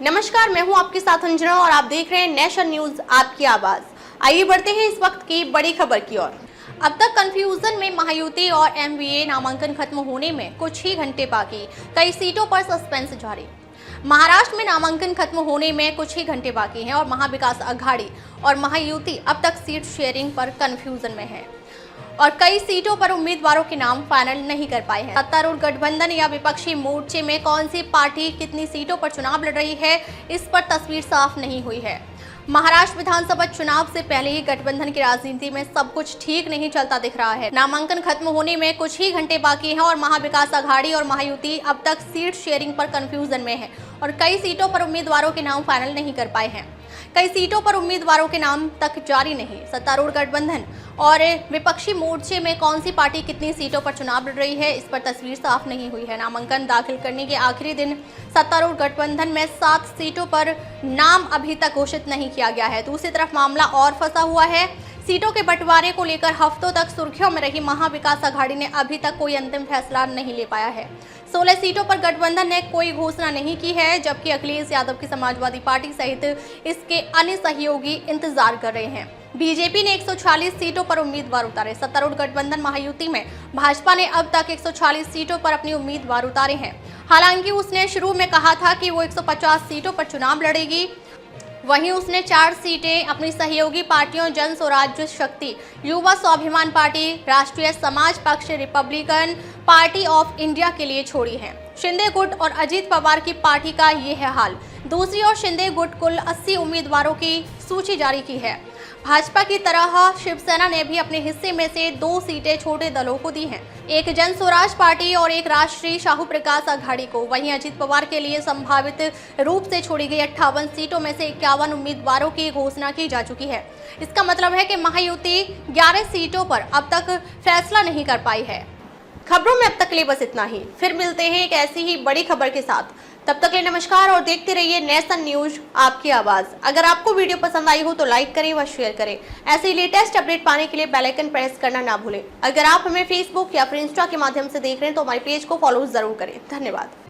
नमस्कार, मैं हूं आपके साथ अंजना और आप देख रहे हैं नेशन न्यूज आपकी आवाज। आइए बढ़ते हैं इस वक्त की बड़ी खबर की ओर। अब तक कंफ्यूजन में महायुति और एमवीए नामांकन खत्म होने में कुछ ही घंटे बाकी, कई सीटों पर सस्पेंस जारी। महाराष्ट्र में नामांकन खत्म होने में कुछ ही घंटे बाकी हैं और महाविकास अघाड़ी और महायुति अब तक सीट शेयरिंग पर कंफ्यूजन में है और कई सीटों पर उम्मीदवारों के नाम फाइनल नहीं कर पाए हैं। सत्तारूढ़ गठबंधन या विपक्षी मोर्चे में कौन सी पार्टी कितनी सीटों पर चुनाव लड़ रही है, इस पर तस्वीर साफ नहीं हुई है। महाराष्ट्र विधानसभा चुनाव से पहले ही गठबंधन की राजनीति में सब कुछ ठीक नहीं चलता दिख रहा है। नामांकन खत्म होने में कुछ ही घंटे बाकी हैं और महाविकास अघाड़ी और महायुति अब तक सीट शेयरिंग पर कंफ्यूजन में है और कई सीटों पर उम्मीदवारों के नाम फाइनल नहीं कर पाए हैं। कई सीटों पर उम्मीदवारों के नाम तक जारी नहीं। सत्तारूढ़ गठबंधन और विपक्षी मोर्चे में कौन सी पार्टी कितनी सीटों पर चुनाव लड़ रही है, इस पर तस्वीर साफ नहीं हुई है। नामांकन दाखिल करने के आखिरी दिन सत्तारूढ़ गठबंधन में 7 सीटों पर नाम अभी तक घोषित नहीं किया गया है। दूसरी तरफ मामला और फंसा हुआ है। सीटों के बंटवारे को लेकर हफ्तों तक सुर्खियों में रही महाविकास अघाड़ी ने अभी तक कोई अंतिम फैसला नहीं ले पाया है। 16 सीटों पर गठबंधन ने कोई घोषणा नहीं की है, जबकि अखिलेश यादव की समाजवादी पार्टी सहित इसके अन्य सहयोगी इंतजार कर रहे हैं। बीजेपी ने 140 सीटों पर उम्मीदवार उतारे। सत्तारूढ़ गठबंधन महायुति में भाजपा ने अब तक 140 सीटों पर अपने उम्मीदवार उतारे हैं। हालांकि उसने शुरू में कहा था कि वो 150 सीटों पर चुनाव लड़ेगी। वहीं उसने 4 सीटें अपनी सहयोगी पार्टियों जन स्वराज्य शक्ति, युवा स्वाभिमान पार्टी, राष्ट्रीय समाज पक्ष, रिपब्लिकन पार्टी ऑफ इंडिया के लिए छोड़ी हैं। शिंदे गुट और अजीत पवार की पार्टी का ये है हाल। दूसरी ओर शिंदे गुट कुल 80 उम्मीदवारों की सूची जारी की है। भाजपा की तरह शिवसेना ने भी अपने हिस्से में से 2 सीटें छोटे दलों को दी हैं, एक जन स्वराज पार्टी और एक राष्ट्रीय शाहू प्रकाश अघाड़ी को। वहीं अजीत पवार के लिए संभावित रूप से छोड़ी गई 58 सीटों में से 51 उम्मीदवारों की घोषणा की जा चुकी है। इसका मतलब है कि महायुति 11 सीटों पर अब तक फैसला नहीं कर पाई है। खबरों में अब तक के लिए बस इतना ही। फिर मिलते हैं एक ऐसी ही बड़ी खबर के साथ। तब तक के लिए नमस्कार और देखते रहिए नेशन न्यूज आपकी आवाज। अगर आपको वीडियो पसंद आई हो तो लाइक करें व शेयर करें। ऐसे ही लेटेस्ट अपडेट पाने के लिए बेल आइकन प्रेस करना ना भूलें। अगर आप हमें फेसबुक या फिर इंस्टा के माध्यम से देख रहे हैं तो हमारे पेज को फॉलो जरूर करें। धन्यवाद।